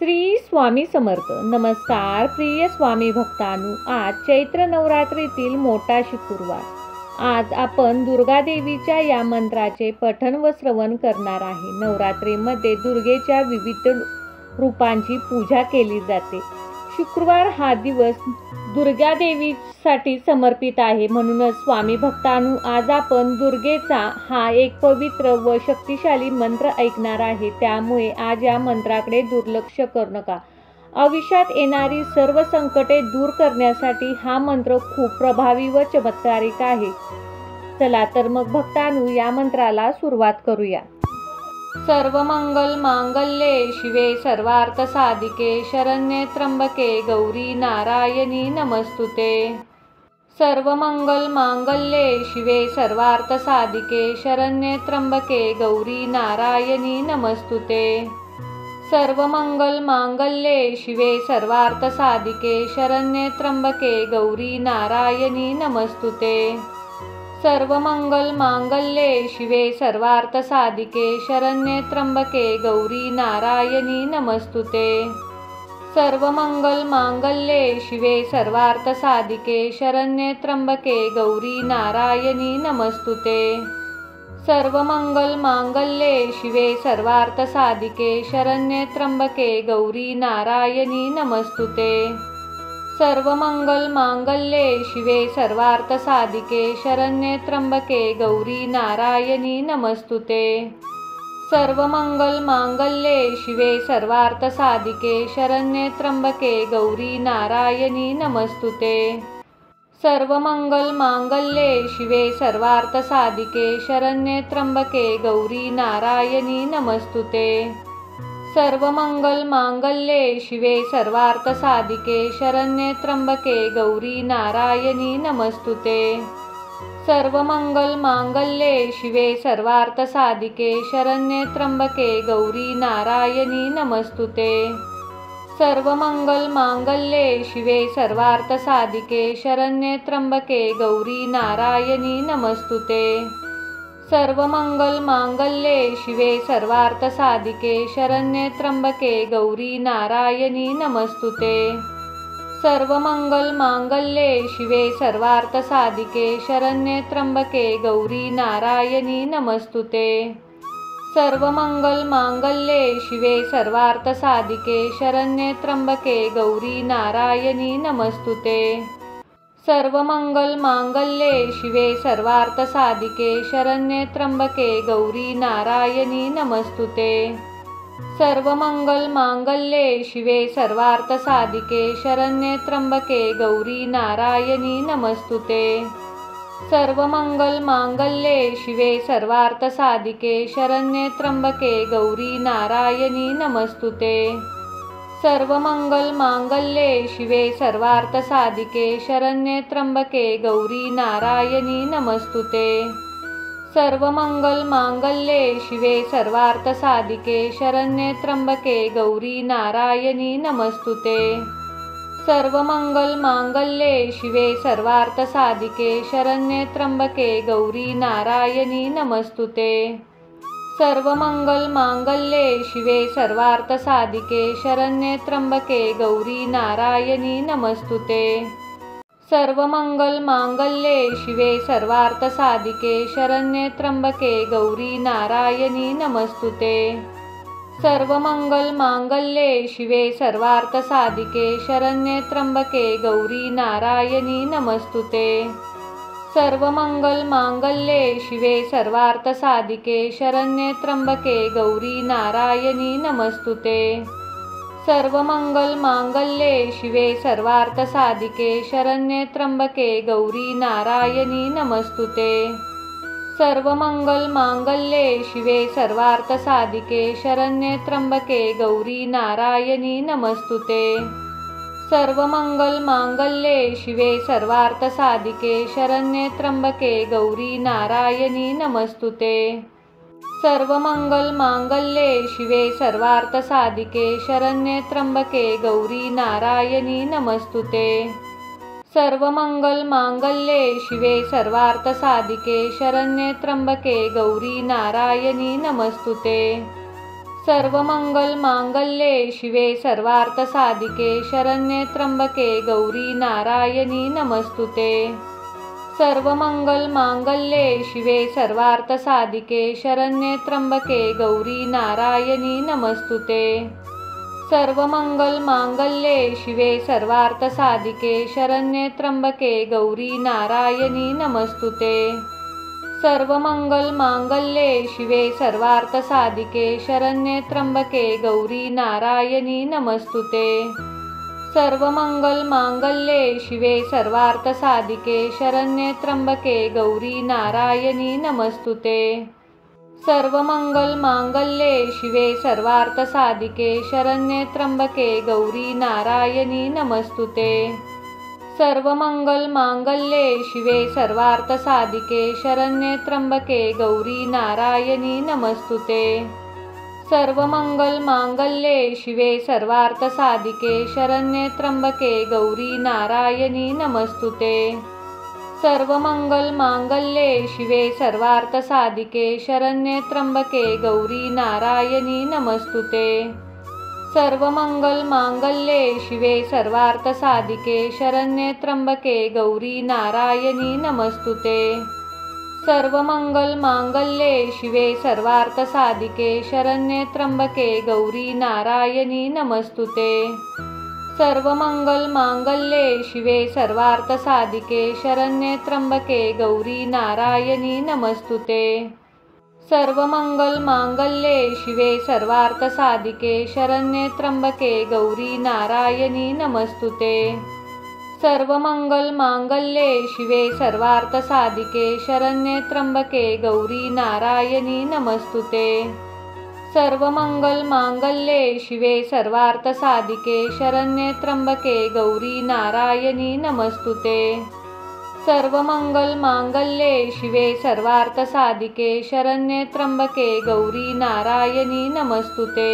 श्री स्वामी समर्थ. नमस्कार प्रिय स्वामी भक्तांनो. आज चैत्र नवरात्रीतील मोठा शुक्रवार. आज आपण दुर्गा देवीच्या या मंत्राचे पठण व श्रवण करणार आहे. नवरात्रीमध्ये दुर्गेच्या विविध रूपांची पूजा केली जाते. शुक्रवार हा दिवस दुर्गा देवीसाठी समर्पित आहे. म्हणूनच स्वामी भक्तांनो, आज आपण दुर्गेचा हा एक पवित्र व शक्तिशाली मंत्र ऐकणार आहे. त्यामुळे आज या मंत्राकडे दुर्लक्ष करू नका. आयुष्यात येणारी सर्व संकटे दूर करण्यासाठी हा मंत्र खूप प्रभावी व चमत्कारिक आहे. चला तर मग भक्तांनो, या मंत्राला सुरुवात करूया. सर्वमंगल मांगल्ये शिवे सर्वार्थ साधिके शरण्ये त्र्यंबके गौरी नारायणी नमस्तुते. सर्वमंगल मांगल्ये शिवे सर्वार्थ साधिके शरण्ये त्र्यंबके गौरी नारायणी नमस्तुते. सर्वमंगल मांगल्ये शिवे सर्वार्थ साधिके शरण्ये त्र्यंबके गौरी नारायणी नमस्तुते. सर्वमंगल मांगल्ये शिवे सर्वार्थ साधिके शरण्ये त्र्यंबके गौरी नारायणी नमस्तुते. सर्वमंगल मांगल्ये शिवे सर्वार्थ साधिके शरण्ये त्र्यंबके गौरी नारायणी नमस्तुते. सर्वमंगल मांगल्ये शिवे सर्वार्थ साधिके शरण्ये त्र्यंबके गौरी नारायणी नमस्तुते. सर्वमंगल मांगल्ये शिवे सर्वार्थ साधिके शरण्ये त्र्यंबके गौरी नारायणी नमस्तुते. सर्वमंगल मांगल्ये शिवे सर्वार्थ साधिके शरण्ये त्र्यंबके गौरी नारायणी नमस्तुते. सर्वमंगल मांगल्ये शिवे सर्वार्थ साधिके शरण्ये त्र्यंबके गौरी नारायणी नमस्तुते. सर्वमंगल मांगल्ये शिवे सर्वार्थ साधिके शरण्ये त्र्यंबके गौरी नारायणी नमस्तुते. सर्वमंगल मांगल्ये शिवे सर्वार्थ साधिके शरण्ये त्र्यंबके गौरी नारायणी नमस्तुते. सर्वमंगल मांगल्ये शिवे सर्वार्थ साधिके शरण्ये त्र्यंबके गौरी नारायणी नमस्तुते. सर्वमंगल मांगल्ये शिवे सर्वार्थ साधिके शरण्ये त्र्यंबके गौरी नारायणी नमस्तुते. सर्वमंगल मांगल्ये शिवे सर्वार्थ साधिके शरण्ये त्र्यंबके गौरी नारायणी नमस्तुते. सर्वमंगल मांगल्ये शिवे सर्वार्थ साधिके शरण्ये त्र्यंबके गौरी नारायणी नमस्तुते. सर्वमंगल मांगल्ये शिवे सर्वार्थ साधिके शरण्ये त्र्यंबके गौरी नारायणी नमस्तुते. सर्वमंगल मांगल्ये शिवे सर्वार्थ साधिके शरण्ये त्र्यंबके गौरी नारायणी नमस्तुते. सर्वमंगल मांगल्ये शिवे सर्वार्थ साधिके शरण्ये त्र्यंबके गौरी नारायणी नमस्तुते. सर्वमंगल मांगल्ये शिवे सर्वार्थ साधिके शरण्ये त्र्यंबके गौरी नारायणी नमस्तुते. सर्वमंगल मांगल्ये शिवे सर्वार्थ साधिके शरण्ये त्र्यंबके गौरी नारायणी नमस्तुते. सर्वमंगल मांगल्ये शिवे सर्वार्थ साधिके शरण्ये त्र्यंबके गौरी नारायणी नमस्तुते. सर्वमंगल मांगल्ये शिवे सर्वार्थ साधिके शरण्ये त्र्यंबके गौरी नारायणी नमस्तुते. सर्वमंगल मांगल्ये शिवे सर्वार्थ साधिके शरण्ये त्र्यंबके गौरी नारायणी नमस्तुते. सर्वमंगल मांगल्ये शिवे सर्वार्थ साधिके शरण्ये त्र्यंबके गौरी नारायणी नमस्तुते. सर्वमंगल मांगल्ये शिवे सर्वार्थ साधिके शरण्ये त्र्यंबके गौरी नारायणी नमस्तुते. सर्वमंगल मांगल्ये शिवे सर्वार्थ साधिके शरण्ये त्र्यंबके गौरी नारायणी नमस्तुते. सर्वमंगल मांगल्ये शिवे सर्वार्थ साधिके शरण्ये त्र्यंबके गौरी नारायणी नमस्तुते. सर्वमंगल मांगल्ये शिवे सर्वार्थ साधिके शरण्ये त्र्यंबके गौरी नारायणी नमस्तुते. सर्वमंगल मांगल्ये शिवे सर्वार्थ साधिके शरण्ये त्र्यंबके गौरी नारायणी नमस्तुते. सर्वमंगल मांगल्ये शिवे सर्वार्थ साधिके शरण्ये त्र्यंबके गौरी नारायणी नमस्तुते. सर्वमंगल मांगल्ये शिवे सर्वार्थ साधिके शरण्ये त्र्यंबके गौरी नारायणी नमस्तुते। सर्वमंगल मांगल्ये शिवे सर्वार्थ साधिके शरण्ये त्र्यंबके गौरी नारायणी नमस्तुते। सर्वमंगल मांगल्ये शिवे सर्वार्थ साधिके शरण्ये त्र्यंबके गौरी नारायणी नमस्तुते। सर्वमंगल मांगल्ये शिवे सर्वार्थ साधिके शरण्ये त्र्यंबके गौरी नारायणी नमस्तुते। सर्वमंगल मांगल्ये शिवे सर्वार्थ साधिके शरण्ये त्र्यंबके गौरी नारायणी नमस्तुते। सर्वमंगल मांगल्ये शिवे सर्वार्थ साधिके शरण्ये त्र्यंबके गौरी नारायणी नमस्तुते। सर्वमंगल मांगल्ये शिवे सर्वार्थ साधिके शरण्ये त्र्यंबके गौरी नारायणी नमस्तुते। सर्वमंगल मांगल्ये शिवे सर्वार्थ साधिके शरण्ये त्र्यंबके गौरी नारायणी नमस्तुते। सर्वमंगल मांगल्ये शिवे सर्वार्थ साधिके शरण्ये त्र्यंबके गौरी नारायणी नमस्तुते। सर्वमंगल मांगल्ये शिवे सर्वार्थ साधिके शरण्ये त्र्यंबके गौरी नारायणी नमस्तुते। सर्वमंगल मांगल्ये शिवे सर्वार्थ साधिके शरण्ये त्र्यंबके गौरी नारायणी नमस्तुते। सर्वमंगल मांगल्ये शिवे सर्वार्थ साधिके शरण्ये त्र्यंबके गौरी नारायणी नमस्तुते। सर्वमंगल मांगल्ये शिवे सर्वार्थ साधिके शरण्ये त्र्यंबके गौरी नारायणी नमस्तुते। सर्वमंगल मांगल्ये शिवे सर्वार्थ साधिके शरण्ये त्र्यंबके गौरी नारायणी नमस्तुते। सर्वमंगल मांगल्ये शिवे सर्वार्थ साधिके शरण्ये त्र्यंबके गौरी नारायणी नमस्तुते। सर्वमंगल मांगल्ये शिवे सर्वार्थ साधिके शरण्ये त्र्यंबके गौरी नारायणी नमस्तुते। सर्वमंगल मांगल्ये शिवे सर्वार्थ साधिके शरण्ये त्र्यंबके गौरी नारायणी नमस्तुते।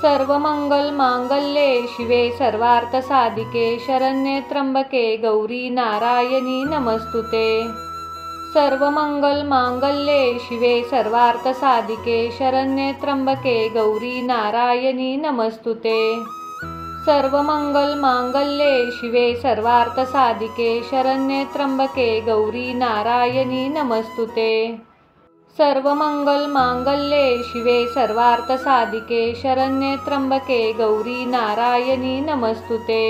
सर्वमंगल मांगल्ये शिवे सर्वार्थ साधिके शरण्ये त्र्यंबके गौरी नारायणी नमस्तुते। सर्वमंगल मांगल्ये शिवे सर्वार्थ साधिके शरण्ये त्र्यंबके गौरी नारायणी नमस्तुते। सर्वमंगल मांगल्ये शिवे सर्वार्थ साधिके शरण्ये त्र्यंबके गौरी नारायणी नमस्तुते। सर्वमंगल मांगल्ये शिवे सर्वार्थ साधिके शरण्ये त्र्यंबके गौरी नारायणी नमस्तुते।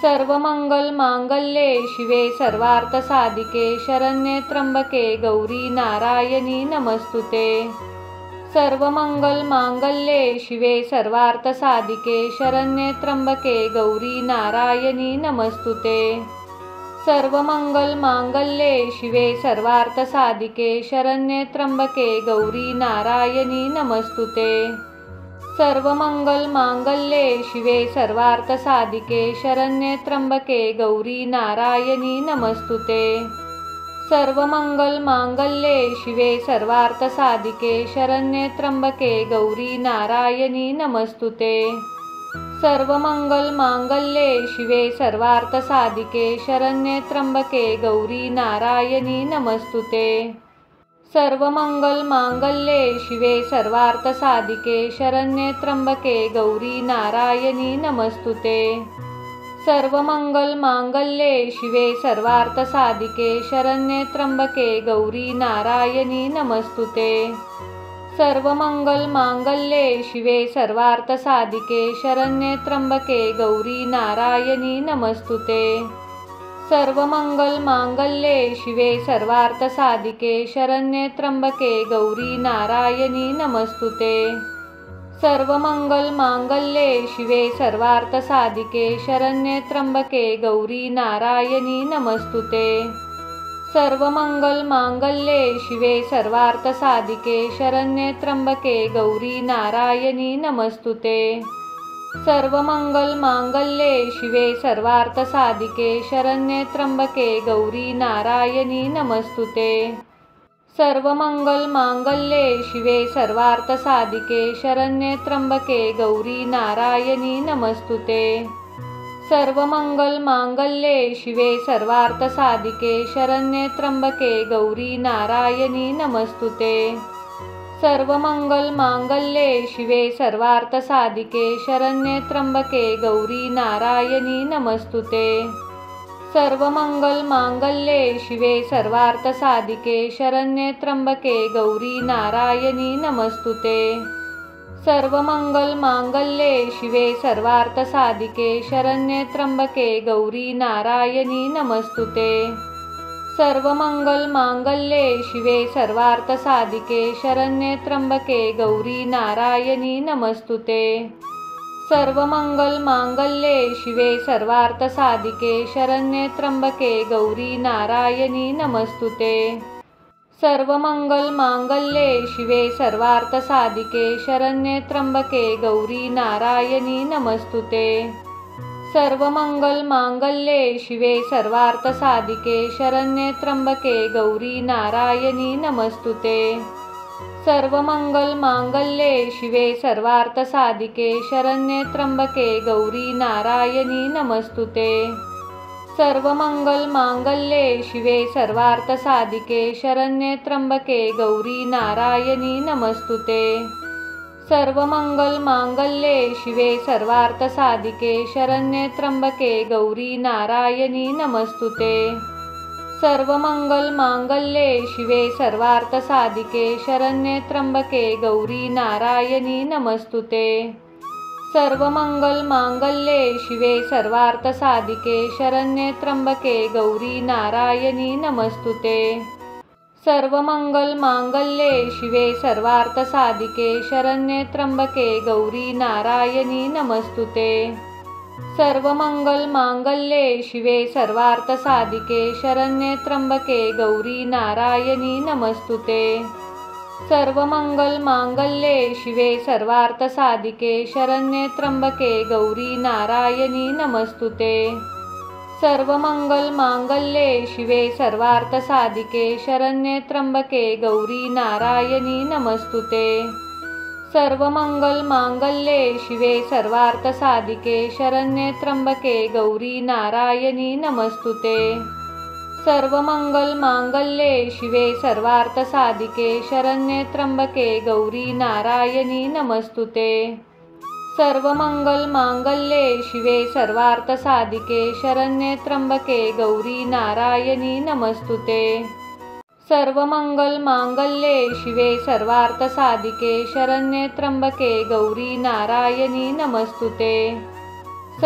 सर्वमंगल मांगल्ये शिवे सर्वार्थ साधिके शरण्ये त्र्यंबके गौरी नारायणी नमस्तुते। सर्वमंगल मांगल्ये शिवे सर्वार्थ साधिके शरण्ये त्र्यंबके गौरी नारायणी नमस्तुते। सर्वमंगल मांगल्ये शिवे सर्वार्थ साधिके शरण्ये त्र्यंबके गौरी नारायणी नमस्तुते। सर्वमंगल मांगल्ये शिवे सर्वार्थ साधिके शरण्ये त्र्यंबके गौरी नारायणी नमस्तुते। सर्वमंगल मांगल्ये शिवे सर्वार्थ साधिके शरण्ये त्र्यंबके गौरी नारायणी नमस्तुते। सर्वमंगल मांगल्ये शिवे सर्वार्थ साधिके शरण्ये त्र्यंबके गौरी नारायणी नमस्तुते। सर्वमंगल मांगल्ये शिवे सर्वार्थ साधिके शरण्ये त्र्यंबके गौरी नारायणी नमस्तुते। सर्वमंगल मांगल्ये शिवे सर्वार्थ साधिके शरण्ये त्र्यंबके गौरी नारायणी नमस्तुते। सर्वमंगल मांगल्ये शिवे सर्वार्थ साधिके शरण्ये त्र्यंबके गौरी नारायणी नमस्तुते। सर्वमंगल मांगल्ये शिवे सर्वार्थ साधिके शरण्ये त्र्यंबके गौरी नारायणी नमस्तुते। सर्वमंगल मांगल्ये शिवे सर्वार्थ साधिके शरण्ये त्र्यंबके गौरी नारायणी नमस्तुते। सर्वमंगल मांगल्ये शिवे सर्वार्थ साधिके शरण्ये त्र्यंबके गौरी नारायणी नमस्तुते। सर्वमंगल मांगल्ये शिवे सर्वार्थ साधिके शरण्ये त्र्यंबके गौरी नारायणी नमस्तुते। सर्वमंगल मांगल्ये शिवे सर्वार्थ साधिके शरण्ये त्र्यंबके गौरी नारायणी नमस्तुते। सर्वमंगलमांगल्ये शिवे सर्वार्थसाधिके शरण्ये त्र्यंबके गौरी नारायणी नमस्तुते। सर्वमंगलमांगल्ये शिवे सर्वार्थसाधिके शरण्ये त्र्यंबके गौरी नारायणी नमस्तुते। सर्वमंगलमांगल्ये शिवे सर्वार्थसाधिके शरण्ये त्र्यंबके गौरी नारायणी नमस्तुते। सर्वमंगलमांगल्ये शिवे सर्वार्थसाधिके शरण्ये त्र्यंबके गौरी नारायणी नमस्तुते। सर्वमंगलमांगल्ये शिवे सर्वार्थसाधिके शरण्ये त्र्यंबके गौरी नारायणी नमस्तुते। सर्वमंगलमांगल्ये शिवे सर्वार्थसाधिके शरण्ये त्र्यंबके गौरी नारायणी नमस्तुते। सर्वमंगलमांगल्ये शिवे सर्वार्थसाधिके शरण्ये त्र्यंबके गौरी नारायणी नमस्तुते। सर्वमंगलमांगल्ये शिवे सर्वार्थसाधिके शरण्ये त्र्यंबके गौरी नारायणी नमस्तुते। सर्वमंगलमांगल्ये शिवे सर्वार्थसाधिके शरण्ये त्र्यंबके गौरी नारायणी नमस्तुते। सर्वमंगलमांगल्ये शिवे सर्वार्थसाधिके शरण्ये त्र्यंबके गौरी नारायणी नमस्तुते। सर्वमंगलमांगल्ये शिवे सर्वार्थसाधिके शरण्ये त्र्यंबके गौरी नारायणी नमस्तुते। सर्वमंगलमांगल्ये शिवे सर्वार्थसाधिके शरण्ये त्र्यंबके गौरी नारायणी नमस्तुते। सर्वमंगलमांगल्ये शिवे सर्वार्थसाधिके शरण्ये त्र्यंबके गौरी नारायणी नमस्तुते। सर्वमंगलमांगल्ये शिवे सर्वार्थसाधिके शरण्ये त्र्यंबके गौरी नारायणी नमस्तुते। सर्वमंगलमांगल्ये शिवे सर्वार्थसाधिके शरण्ये त्र्यंबके गौरी नारायणी नमस्तुते। सर्वमंगलमांगल्ये शिवे सर्वार्थसाधिके शरण्ये त्र्यंबके गौरी नारायणी नमस्तुते। सर्वमंगलमांगल्ये शिवे सर्वार्थसाधिके शरण्ये त्र्यंबके गौरी नारायणी नमस्तुते। सर्वमंगलमांगल्ये शिवे सर्वार्थसाधिके शरण्ये त्र्यंबके गौरी नारायणी नमस्तुते। सर्वमंगलमांगल्ये शिवे सर्वार्थसाधिके शरण्ये त्र्यंबके गौरी नारायणी नमस्तुते। सर्वमंगलमांगल्ये शिवे सर्वार्थसाधिके शरण्ये त्र्यंबके गौरी नारायणी नमस्तुते। सर्वमंगलमांगल्ये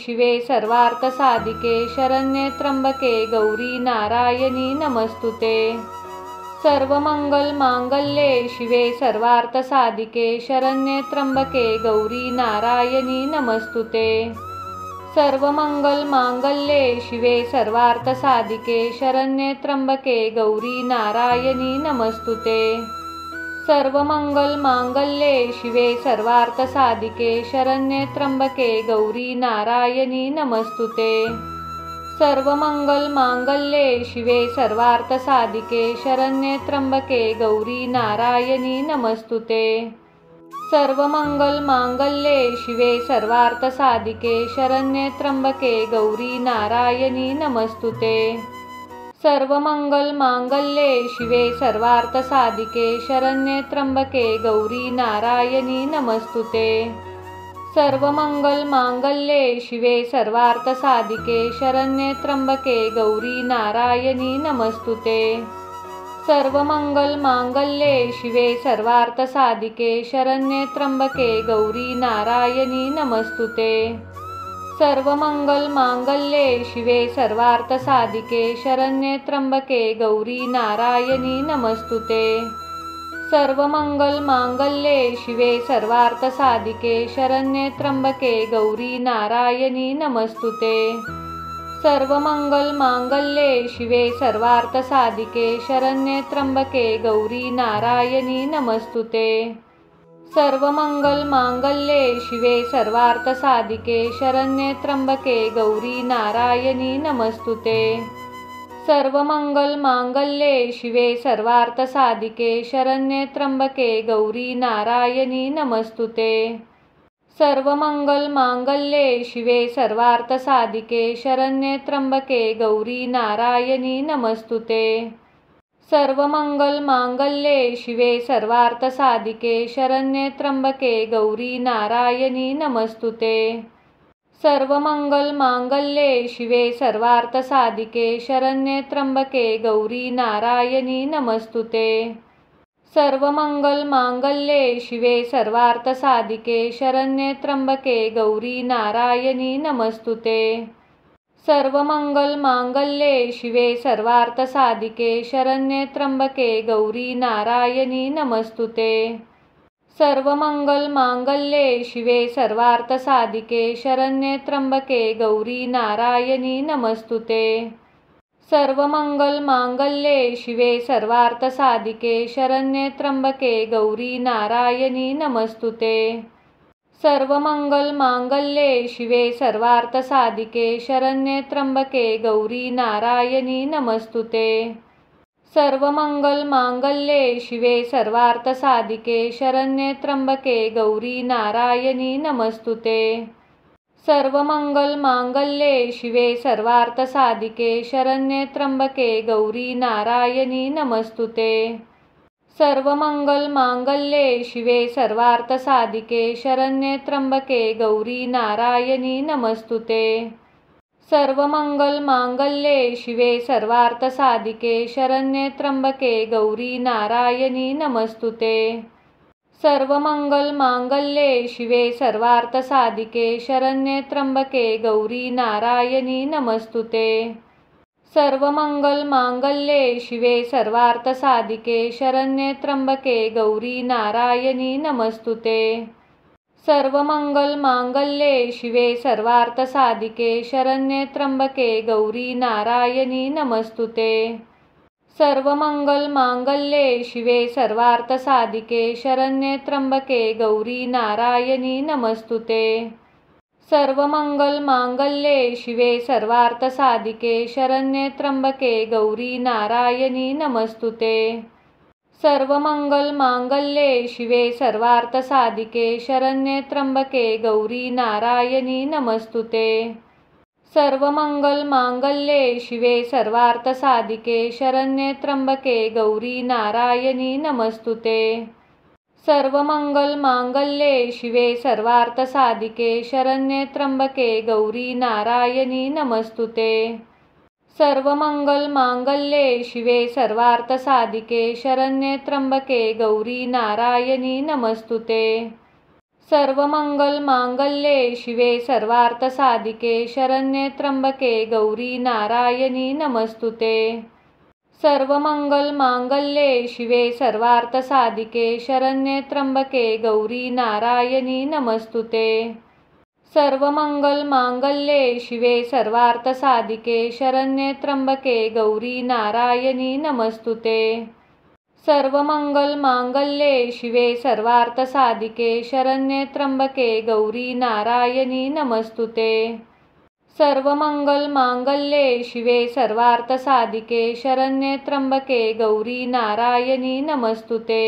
शिवे सर्वार्थसाधिके शरण्ये त्र्यंबके गौरी नारायणी नमस्तुते। सर्वमंगलमांगल्ये शिवे सर्वार्थसाधिके शरण्ये त्र्यंबके गौरी नारायणी नमस्तुते। सर्वमंगलमांगल्ये शिवे सर्वार्थसाधिके शरण्ये त्र्यंबके गौरी नारायणी नमस्तुते। सर्वमंगलमांगल्ये शिवे सर्वार्थसाधिके शरण्ये त्र्यंबके गौरी नारायणी नमस्तुते। सर्वमंगलमांगल्ये शिवे सर्वार्थसाधिके शरण्ये त्र्यंबके गौरी नारायणी नमस्तुते। सर्वमंगलमांगल्ये शिवे सर्वार्थसाधिके शरण्ये त्र्यंबके गौरी नारायणी नमस्तुते। सर्वमंगलमांगल्ये शिवे सर्वार्थसाधिके शरण्ये त्र्यंबके गौरी नारायणी नमस्तुते। सर्वमंगलमांगल्ये शिवे सर्वार्थसाधिके शरण्ये त्र्यंबके गौरी नारायणी नमस्तुते। सर्वमंगलमांगल्ये शिवे सर्वार्थसाधिके शरण्ये त्र्यंबके गौरी नारायणी नमस्तुते। सर्वमंगलमांगल्ये शिवे सर्वार्थसाधिके शरण्ये त्र्यंबके गौरी नारायणी नमस्तुते। सर्वमंगलमांगल्ये शिवे सर्वार्थसाधिके शरण्ये त्र्यंबके गौरी नारायणी नमस्तुते। सर्वमंगलमांगल्ये शिवे सर्वार्थसाधिके शरण्ये त्र्यंबके गौरी नारायणी नमस्तुते। सर्वमंगलमांगल्ये शिवे सर्वार्थसाधिके शरण्ये त्र्यंबके गौरी नारायणी नमस्तुते। सर्वमंगलमांगल्ये शिवे सर्वार्थसाधिके शरण्ये त्र्यंबके गौरी नारायणी नमस्तुते। सर्वमंगलमांगल्ये शिवे सर्वार्थसाधिके शरण्ये त्र्यंबके गौरी नारायणी नमस्तुते। सर्वमंगलमांगल्ये शिवे सर्वार्थसाधिके शरण्ये त्र्यंबके गौरी नारायणी नमस्तुते। सर्वमंगलमांगल्ये शिवे सर्वार्थसाधिके शरण्ये त्र्यंबके गौरी नारायणी नमस्तुते। सर्वमंगलमांगल्ये शिवे सर्वार्थसाधिके शरण्ये त्र्यंबके गौरी नारायणी नमस्तुते। सर्वमंगलमांगल्ये शिवे सर्वार्थसाधिके शरण्ये त्र्यंबके गौरी नारायणी नमस्तुते। सर्वमंगलमांगल्ये शिवे सर्वार्थसाधिके शरण्ये त्र्यंबके गौरी नारायणी नमस्तुते। सर्वमंगलमांगल्ये शिवे सर्वार्थसाधिके शरण्ये त्र्यंबके गौरी नारायणी नमस्तुते। सर्वमंगलमांगल्ये शिवे सर्वार्थसाधिके शरण्ये त्र्यंबके गौरी नारायणी नमस्तुते। सर्वमंगलमांगल्ये शिवे सर्वार्थसाधिके शरण्ये त्र्यंबके गौरी नारायणी नमस्तुते। सर्वमंगलमांगल्ये शिवे सर्वार्थसाधिके शरण्ये त्र्यंबके गौरी नारायणी नमस्तुते। सर्वमंगलमांगल्ये शिवे सर्वार्थसाधिके शरण्ये त्र्यंबके गौरी नारायणी नमस्तुते। सर्वमंगलमांगल्ये शिवे सर्वार्थसाधिके शरण्ये त्र्यंबके गौरी नारायणी नमस्तुते। सर्वमंगलमांगल्ये शिवे सर्वार्थसाधिके शरण्ये त्र्यंबके गौरी नारायणी नमस्तुते। सर्वमंगलमांगल्ये शिवे सर्वार्थसाधिके शरण्ये त्र्यंबके गौरी नारायणी नमस्तुते। सर्वमंगलमांगल्ये शिवे सर्वार्थसाधिके शरण्ये त्र्यंबके गौरी नारायणी नमस्तुते। सर्वमंगलमांगल्ये शिवे सर्वार्थसाधिके शरण्ये त्र्यंबके गौरी नारायणी नमस्तुते। सर्वमंगलमांगल्ये शिवे सर्वार्थसाधिके शरण्ये त्र्यंबके गौरी नारायणी नमस्तुते। सर्वमंगलमांगल्ये शिवे सर्वार्थसाधिके शरण्ये त्र्यंबके गौरी नारायणी नमस्तुते। सर्वमंगलमांगल्ये शिवे सर्वार्थसाधिके शरण्ये त्र्यंबके गौरी नारायणी नमस्तुते। सर्वमंगलमांगल्ये शिवे सर्वार्थसाधिके शरण्ये त्र्यंबके गौरी नारायणी नमस्तुते। सर्वमंगलमांगल्ये शिवे सर्वार्थसाधिके शरण्ये त्र्यंबके गौरी नारायणी नमस्तुते। सर्वमंगलमांगल्ये शिवे सर्वार्थसाधिके शरण्ये त्र्यंबके गौरी नारायणी नमस्तुते। सर्वमंगलमांगल्ये शिवे सर्वार्थसाधिके शरण्ये त्र्यंबके गौरी नारायणी नमस्तुते। सर्वमंगलमांगल्ये शिवे सर्वार्थसाधिके शरण्ये त्र्यंबके गौरी नारायणी नमस्तुते। सर्वमंगलमांगल्ये शिवे सर्वार्थसाधिके शरण्ये त्र्यंबके गौरी नारायणी नमस्तुते। सर्वमंगलमांगल्ये शिवे सर्वार्थसाधिके शरण्ये त्र्यंबके गौरी नारायणी नमस्तुते।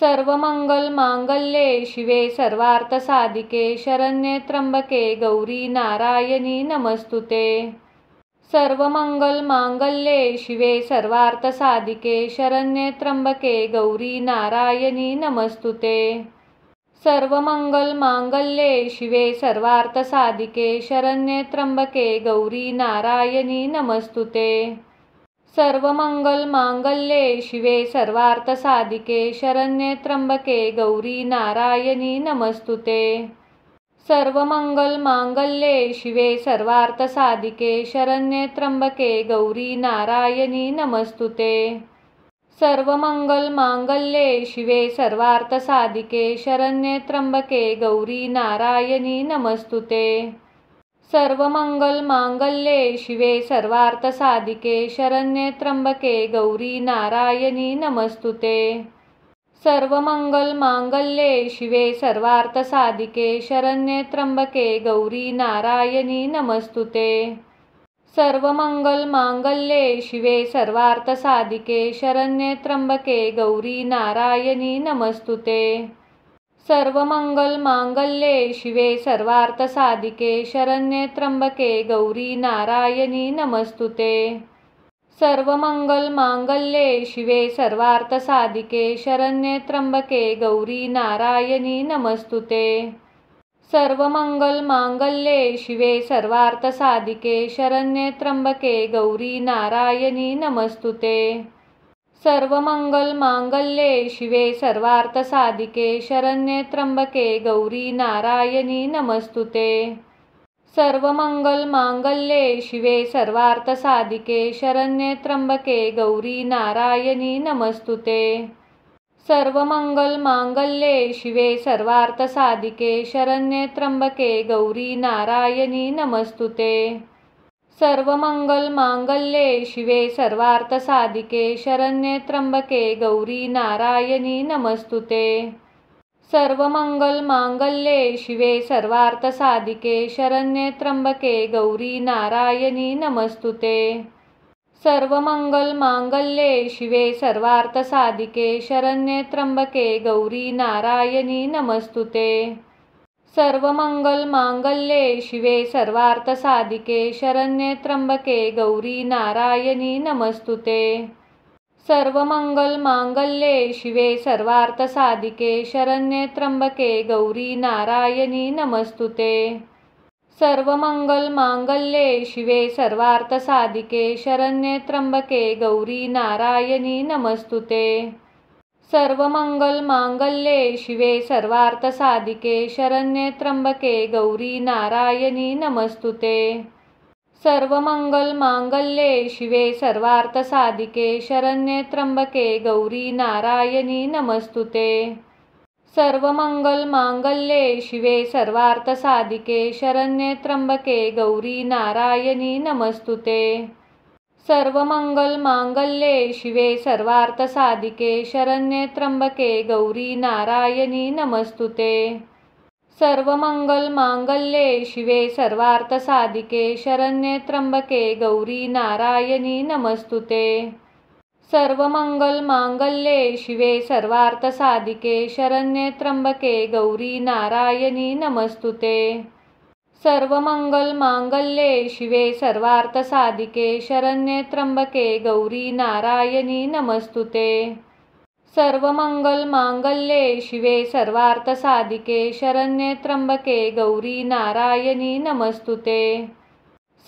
सर्वमंगलमांगल्ये शिवे सर्वार्थसाधिके शरण्ये त्र्यंबके गौरी नारायणी नमस्तुते। सर्वमंगलमांगल्ये शिवे सर्वार्थसाधिके शरण्ये त्र्यंबके गौरी नारायणी नमस्तुते। सर्वमंगलमांगल्ये शिवे सर्वार्थसाधिके शरण्ये त्र्यंबके गौरी नारायणी नमस्तुते। सर्वमंगलमांगल्ये शिवे सर्वार्थसाधिके शरण्ये त्र्यंबके गौरी नारायणी नमस्तुते। सर्वमंगलमांगल्ये शिवे सर्वार्थसाधिके शरण्ये त्र्यंबके गौरी नारायणी नमस्तुते। सर्वमंगलमांगल्ये शिवे सर्वार्थसाधिके शरण्ये त्र्यंबके गौरी नारायणी नमस्तुते। सर्वमंगलमांगल्ये शिवे सर्वार्थसाधिके शरण्ये त्र्यंबके गौरी नारायणी नमस्तुते। सर्वमंगलमांगल्ये शिवे सर्वार्थसाधिके शरण्ये त्र्यंबके गौरी नारायणी नमस्तुते। सर्वमंगलमांगल्ये शिवे सर्वार्थसाधिके शरण्ये त्र्यंबके गौरी नारायणी नमस्तुते। सर्वमंगलमांगल्ये शिवे सर्वार्थसाधिके शरण्ये त्र्यंबके गौरी नारायणी नमस्तुते। सर्वमंगलमांगल्ये शिवे सर्वार्थसाधिके शरण्ये त्र्यंबके गौरी नारायणी नमस्तुते। सर्वमंगलमांगल्ये शिवे सर्वार्थसाधिके शरण्ये त्र्यंबके गौरी नारायणी नमस्तुते। सर्वमंगलमांगल्ये शिवे सर्वार्थसाधिके शरण्ये त्र्यंबके गौरी नारायणी नमस्तुते। सर्वमंगलमांगल्ये शिवे सर्वार्थसाधिके शरण्ये त्र्यंबके गौरी नारायणी नमस्तुते। सर्वमंगलमांगल्ये शिवे सर्वार्थसाधिके शरण्ये त्र्यंबके गौरी नारायणी नमस्तुते। सर्वमंगलमांगल्ये शिवे सर्वार्थसाधिके शरण्ये त्र्यंबके गौरी नारायणी नमस्तुते। सर्वमंगलमांगल्ये शिवे सर्वार्थसाधिके शरण्ये त्र्यंबके गौरी नारायणी नमस्तुते। सर्वमंगलमांगल्ये शिवे सर्वार्थसाधिके शरण्ये त्र्यंबके गौरी नारायणी नमस्तुते। सर्वमंगलमांगल्ये शिवे सर्वार्थसाधिके शरण्ये त्र्यंबके गौरी नारायणी नमस्तुते। सर्वमंगलमांगल्ये शिवे सर्वार्थसाधिके शरण्ये त्र्यंबके गौरी नारायणी नमस्तुते। सर्वमंगलमांगल्ये शिवे सर्वार्थसाधिके शरण्ये त्र्यंबके गौरी नारायणी नमस्तुते। सर्वमंगलमांगल्ये शिवे सर्वार्थसाधिके शरण्ये त्र्यंबके गौरी नारायणी नमस्तुते। सर्वमंगलमांगल्ये शिवे सर्वार्थसाधिके शरण्ये त्र्यंबके गौरी नारायणी नमस्तुते। सर्वमंगलमांगल्ये शिवे सर्वार्थसाधिके शरण्ये त्र्यंबके गौरी नारायणी नमस्तुते। सर्वमंगलमांगल्ये शिवे सर्वार्थसाधिके शरण्ये त्र्यंबके गौरी नारायणी नमस्तुते। सर्वमंगलमांगल्ये शिवे सर्वार्थसाधिके शरण्ये त्र्यंबके गौरी नारायणी नमस्तुते। सर्वमंगलमांगल्ये शिवे सर्वार्थसाधिके शरण्ये त्र्यंबके गौरी नारायणी नमस्तुते। सर्वमंगलमांगल्ये शिवे सर्वार्थसाधिके शरण्ये त्र्यंबके गौरी नारायणी नमस्तुते। सर्वमंगलमांगल्ये शिवे सर्वार्थसाधिके शरण्ये त्र्यंबके गौरी नारायणी नमस्तुते। सर्वमंगलमांगल्ये शिवे सर्वार्थसाधिके शरण्ये त्र्यंबके गौरी नारायणी नमस्तुते।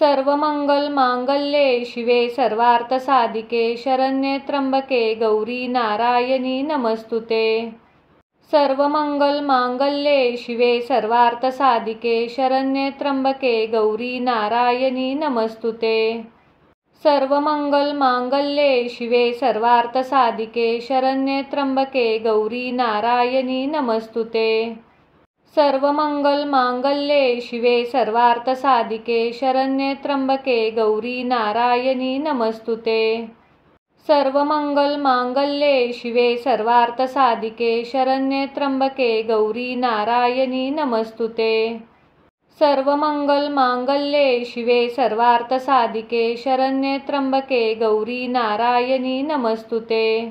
सर्वमंगलमांगल्ये शिवे सर्वार्थसाधिके शरण्ये त्र्यंबके गौरी नारायणी नमस्तुते। सर्वमंगलमांगल्ये शिवे सर्वार्थसाधिके शरण्ये त्र्यंबके गौरी नारायणी नमस्तुते। सर्वमंगलमांगल्ये शिवे सर्वार्थसाधिके शरण्ये त्र्यंबके गौरी नारायणी नमस्तुते। सर्वमंगलमांगल्ये शिवे सर्वार्थसाधिके शरण्ये त्र्यंबके गौरी नारायणी नमस्तुते। सर्वमंगलमांगल्ये शिवे सर्वार्थसाधिके शरण्ये त्र्यंबके गौरी नारायणी नमस्तुते।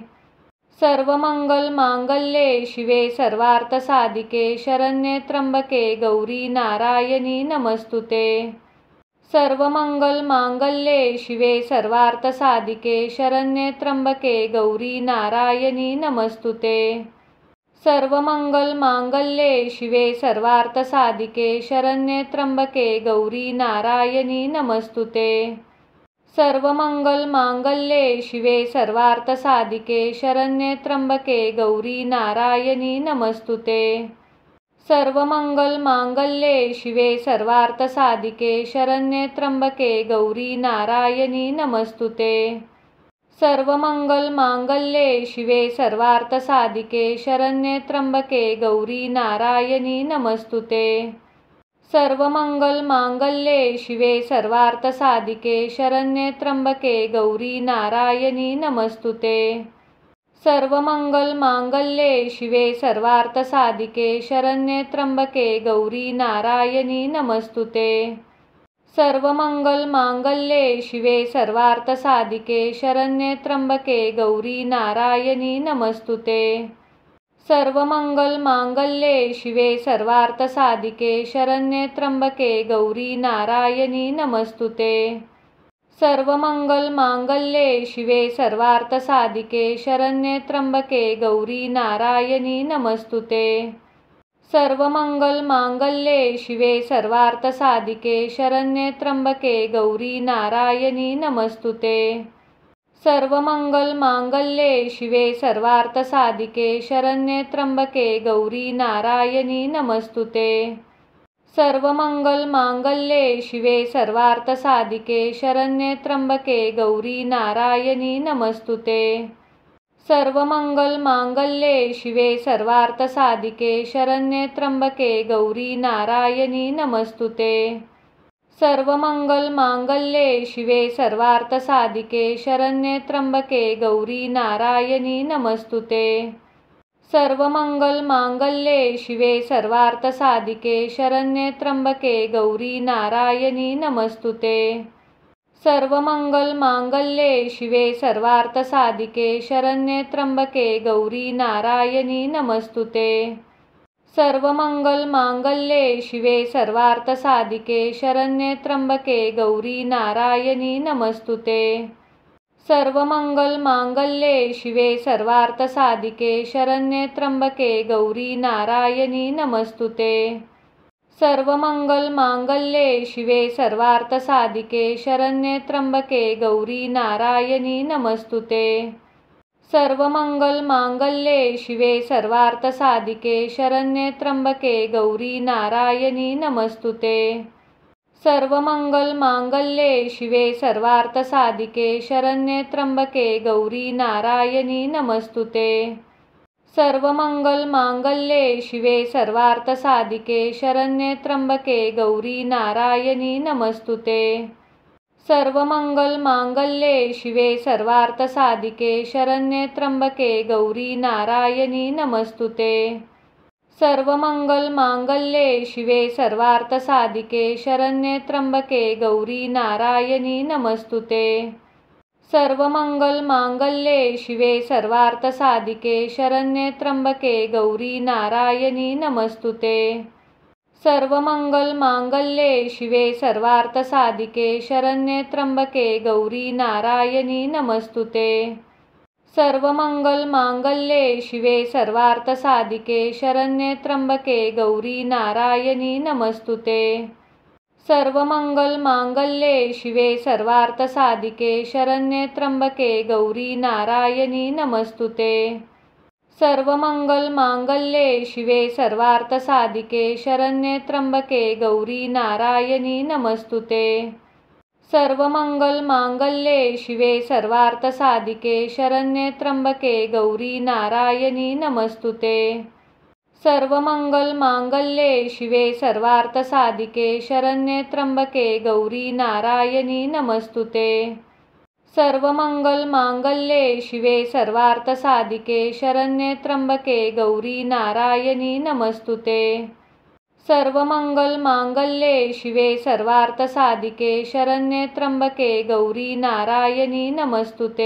सर्वमंगलमांगल्ये शिवे सर्वार्थसाधिके शरण्ये त्र्यंबके गौरी नारायणी नमस्तुते। सर्वमंगलमांगल्ये शिवे सर्वार्थसाधिके शरण्ये त्र्यंबके गौरी नारायणी नमस्तुते। सर्वमंगलमांगल्ये शिवे सर्वार्थसाधिके शरण्ये त्र्यंबके गौरी नारायणी नमस्तुते। सर्वमंगलमांगल्ये शिवे सर्वार्थसाधिके शरण्ये त्र्यंबके गौरी नारायणी नमस्तुते। सर्वमंगलमांगल्ये शिवे सर्वार्थसाधिके शरण्ये त्र्यंबके गौरी नारायणी नमस्तुते। सर्वमंगलमांगल्ये शिवे सर्वार्थसाधिके शरण्ये त्र्यंबके गौरी नारायणी नमस्तुते। सर्वमंगलमांगल्ये शिवे सर्वार्थसाधिके शरण्ये त्र्यंबके गौरी नारायणी नमस्तुते। सर्वमंगलमांगल्ये शिवे सर्वार्थसाधिके शरण्ये त्र्यंबके गौरी नारायणी नमस्तुते। सर्वमंगलमांगल्ये शिवे सर्वार्थसाधिके शरण्ये त्र्यंबके गौरी नारायणी नमस्तुते। सर्वमंगलमांगल्ये शिवे सर्वार्थसाधिके शरण्ये त्र्यंबके गौरी नारायणी नमस्तुते। सर्वमंगलमांगल्ये शिवे सर्वार्थसाधिके शरण्ये त्र्यंबके गौरी नारायणी नमस्तुते। सर्वमंगलमांगल्ये शिवे सर्वार्थसाधिके शरण्ये त्र्यंबके गौरी नारायणी नमस्तुते। सर्वमंगलमांगल्ये शिवे सर्वार्थसाधिके शरण्ये त्र्यंबके गौरी नारायणी नमस्तुते। सर्वमंगलमांगल्ये शिवे सर्वार्थसाधिके शरण्ये त्र्यंबके गौरी नारायणी नमस्तुते। सर्वमंगलमांगल्ये शिवे सर्वार्थसाधिके शरण्ये त्र्यंबके गौरी नारायणी नमस्तुते। सर्वमंगलमांगल्ये शिवे सर्वार्थसाधिके शरण्ये त्र्यंबके गौरी नारायणी नमस्तुते। सर्वमंगलमांगल्ये शिवे सर्वार्थसाधिके शरण्ये त्र्यंबके गौरी नारायणी नमस्तुते। सर्वमंगलमांगल्ये शिवे सर्वार्थसाधिके शरण्ये त्र्यंबके गौरी नारायणी नमस्तुते। सर्वमंगलमांगल्ये शिवे सर्वार्थसाधिके शरण्ये त्र्यंबके गौरी नारायणी नमस्तुते। सर्वमंगलमांगल्ये शिवे सर्वार्थसाधिके शरण्ये त्र्यंबके गौरी नारायणी नमस्तुते। सर्वमंगलमांगल्ये शिवे सर्वार्थसाधिके शरण्ये त्र्यंबके गौरी नारायणी नमस्तुते। सर्वमंगलमांगल्ये शिवे सर्वार्थसाधिके शरण्ये त्र्यंबके गौरी नारायणी नमस्तुते। सर्वमंगलमांगल्ये शिवे सर्वार्थसाधिके शरण्ये त्र्यंबके गौरी नारायणी नमस्तुते। सर्वमंगलमांगल्ये शिवे सर्वार्थसाधिके शरण्ये त्र्यंबके गौरी नारायणी नमस्तुते। सर्वमंगलमांगल्ये शिवे सर्वार्थसाधिके शरण्ये त्र्यंबके गौरी नारायणी नमस्तुते। सर्वमंगलमांगल्ये शिवे सर्वार्थसाधिके शरण्ये त्र्यंबके गौरी नारायणी नमस्तुते। सर्वमंगलमांगल्ये शिवे सर्वार्थसाधिके शरण्ये त्र्यंबके गौरी नारायणी नमस्तुते। सर्वमंगलमांगल्ये शिवे सर्वार्थसाधिके शरण्ये त्र्यंबके गौरी नारायणी नमस्तुते। सर्वमंगलमांगल्ये शिवे सर्वार्थसाधिके शरण्ये त्र्यंबके गौरी नारायणी नमस्तुते। सर्वमंगलमांगल्ये शिवे सर्वार्थसाधिके शरण्ये त्र्यंबके गौरी नारायणी नमस्तुते। सर्वमंगलमांगल्ये शिवे सर्वार्थसाधिके शरण्ये त्र्यंबके गौरी नारायणी नमस्तुते। सर्वमंगलमांगल्ये शिवे सर्वार्थसाधिके शरण्ये त्र्यंबके गौरी नारायणी नमस्तुते। सर्वमंगलमांगल्ये शिवे सर्वार्थसाधिके शरण्ये त्र्यंबके गौरी नारायणी नमस्तुते। सर्वमंगलमांगल्ये शिवे सर्वार्थसाधिके शरण्ये त्र्यंबके गौरी नारायणी नमस्तुते। सर्वमंगलमांगल्ये शिवे सर्वार्थसाधिके शरण्ये त्र्यंबके गौरी नारायणी नमस्तुते।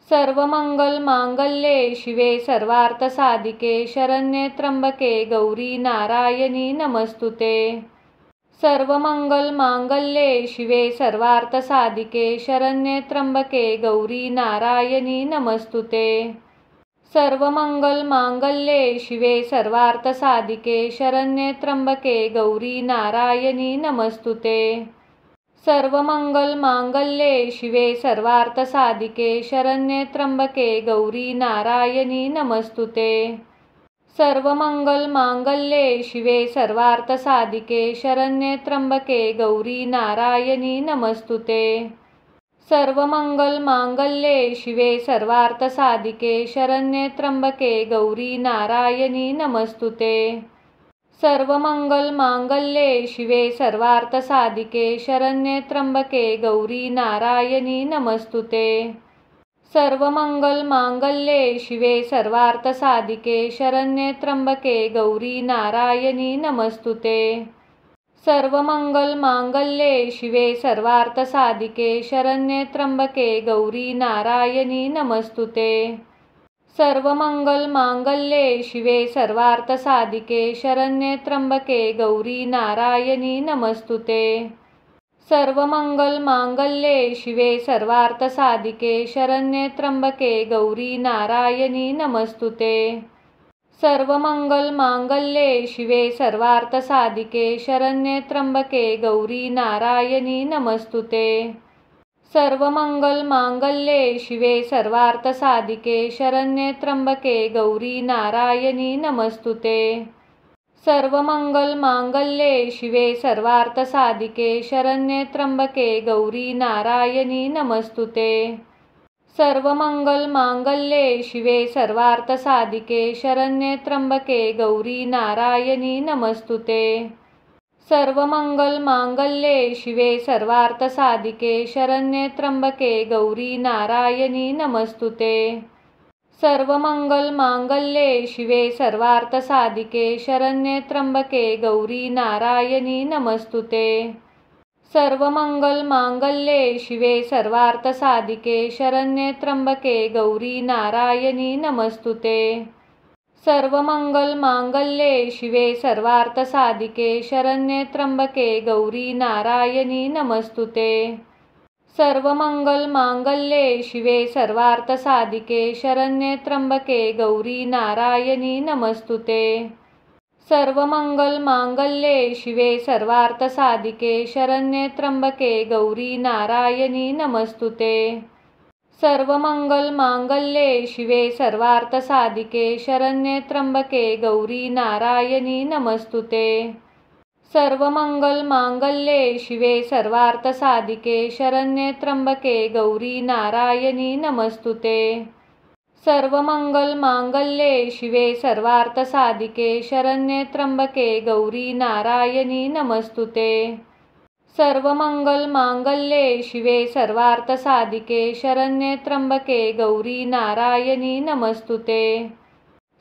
सर्वमंगलमांगल्ये शिवे सर्वार्थसाधिके शरण्ये त्र्यंबके गौरी नारायणी नमस्तुते। सर्वमंगलमांगल्ये शिवे सर्वार्थसाधिके शरण्ये त्र्यंबके गौरी नारायणी नमस्तुते। सर्वमंगलमांगल्ये शिवे सर्वार्थसाधिके शरण्ये त्र्यंबके गौरी नारायणी नमस्तुते। सर्वमंगलमांगल्ये शिवे सर्वार्थसाधिके शरण्ये त्र्यंबके गौरी नारायणी नमस्तुते। सर्वमंगलमांगल्ये शिवे सर्वार्थसाधिके शरण्ये त्र्यंबके गौरी नारायणी नमस्तुते। सर्वमंगलमांगल्ये शिवे सर्वार्थसाधिके शरण्ये त्र्यंबके गौरी नारायणी नमस्तुते। सर्वमंगलमांगल्ये शिवे सर्वार्थसाधिके शरण्ये त्र्यंबके गौरी नारायणी नमस्तुते। सर्वमंगलमांगल्ये शिवे सर्वार्थसाधिके शरण्ये त्र्यंबके गौरी नारायणी नमस्तुते। सर्वमंगलमांगल्ये शिवे सर्वार्थसाधिके शरण्ये त्र्यंबके गौरी नारायणी नमस्तुते। सर्वमंगलमांगल्ये शिवे सर्वार्थसाधिके शरण्ये त्र्यंबके गौरी नारायणी नमस्तुते। सर्वमंगलमांगल्ये शिवे सर्वार्थसाधिके शरण्ये त्र्यंबके गौरी नारायणी नमस्तुते। सर्वमंगलमांगल्ये शिवे सर्वार्थसाधिके शरण्ये त्र्यंबके गौरी नारायणी नमस्तुते। सर्वमंगलमांगल्ये शिवे सर्वार्थसाधिके शरण्ये त्र्यंबके गौरी नारायणी नमस्तुते। सर्वमंगलमांगल्ये शिवे सर्वार्थसाधिके शरण्ये त्र्यंबके गौरी नारायणी नमस्तुते। सर्वमंगलमांगल्ये शिवे सर्वार्थसाधिके शरण्ये त्र्यंबके गौरी नारायणी नमस्तुते। सर्वमंगलमांगल्ये शिवे सर्वार्थसाधिके शरण्ये त्र्यंबके गौरी नारायणी नमस्तुते। सर्वमंगलमांगल्ये शिवे सर्वार्थसाधिके शरण्ये त्र्यंबके गौरी नारायणी नमस्तुते। सर्वमंगलमांगल्ये शिवे सर्वार्थसाधिके शरण्ये त्र्यंबके गौरी नारायणी नमस्तुते। सर्वमंगलमांगल्ये शिवे सर्वार्थसाधिके शरण्ये त्र्यंबके गौरी नारायणी नमस्तुते। सर्वमंगलमांगल्ये शिवे सर्वार्थसाधिके शरण्ये त्र्यंबके गौरी नारायणी नमस्तुते। सर्वमंगलमांगल्ये शिवे सर्वार्थसाधिके शरण्ये त्र्यंबके गौरी नारायणी नमस्तुते। सर्वमंगलमांगल्ये शिवे सर्वार्थसाधिके शरण्ये त्र्यंबके गौरी नारायणी नमस्तुते। सर्वमंगलमांगल्ये शिवे सर्वार्थसाधिके शरण्ये त्र्यंबके गौरी नारायणी नमस्तुते। सर्वमंगलमांगल्ये शिवे सर्वार्थसाधिके शरण्ये त्र्यंबके गौरी नारायणी नमस्तुते। सर्वमंगलमांगल्ये शिवे सर्वार्थसाधिके शरण्ये त्र्यंबके गौरी नारायणी नमस्तुते।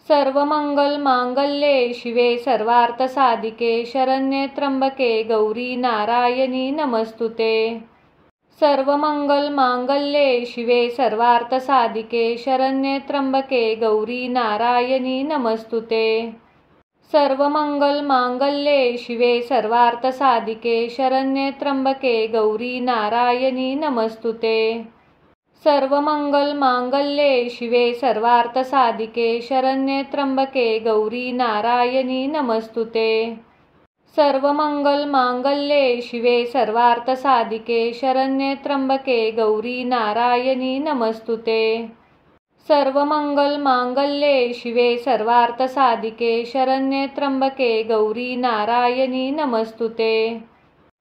सर्वमंगलमांगल्ये शिवे सर्वार्थसाधिके शरण्ये त्र्यंबके गौरी नारायणी नमस्तुते। सर्वमंगलमांगल्ये शिवे सर्वार्थसाधिके शरण्ये त्र्यंबके गौरी नारायणी नमस्तुते। सर्वमंगलमांगल्ये शिवे सर्वार्थसाधिके शरण्ये त्र्यंबके गौरी नारायणी नमस्तुते। सर्वमंगलमांगल्ये शिवे सर्वार्थसाधिके शरण्ये त्र्यंबके गौरी नारायणी नमस्तुते। सर्वमंगलमांगल्ये शिवे सर्वार्थसाधिके शरण्ये त्र्यंबके गौरी नारायणी नमस्तुते। सर्वमंगलमांगल्ये शिवे सर्वार्थसाधिके शरण्ये त्र्यंबके गौरी नारायणी नमस्तुते।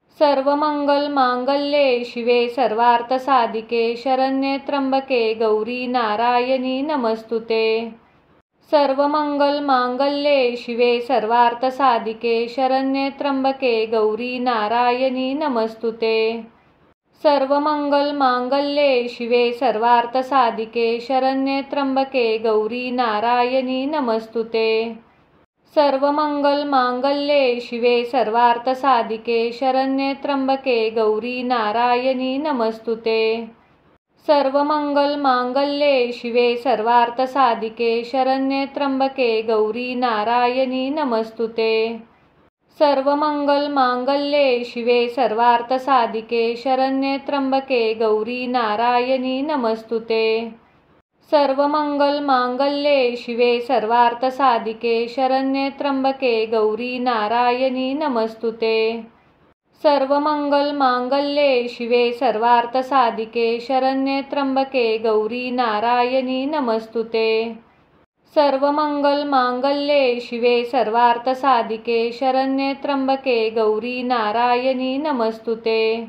सर्वमंगलमांगल्ये शिवे सर्वार्थसाधिके शरण्ये त्र्यंबके गौरी नारायणी नमस्तुते। सर्वमंगलमांगल्ये शिवे सर्वार्थसाधिके शरण्ये त्र्यंबके गौरी नारायणी नमस्तुते। सर्वमंगलमांगल्ये शिवे सर्वार्थसाधिके शरण्ये त्र्यंबके गौरी नारायणी नमस्तुते। सर्वमंगलमांगल्ये शिवे सर्वार्थसाधिके शरण्ये त्र्यंबके गौरी नारायणी नमस्तुते। सर्वमंगलमांगल्ये शिवे सर्वार्थसाधिके शरण्ये त्र्यंबके गौरी नारायणी नमस्तुते। सर्वमंगलमांगल्ये शिवे सर्वार्थसाधिके शरण्ये त्र्यंबके गौरी नारायणी नमस्तुते। सर्वमंगलमांगल्ये शिवे सर्वार्थसाधिके शरण्ये त्र्यंबके गौरी नारायणी नमस्तुते। सर्वमंगलमांगल्ये शिवे सर्वार्थसाधिके शरण्ये त्र्यंबके गौरी नारायणी नमस्तुते। सर्वमंगलमांगल्ये शिवे सर्वार्थसाधिके शरण्ये त्र्यंबके गौरी नारायणी नमस्तुते।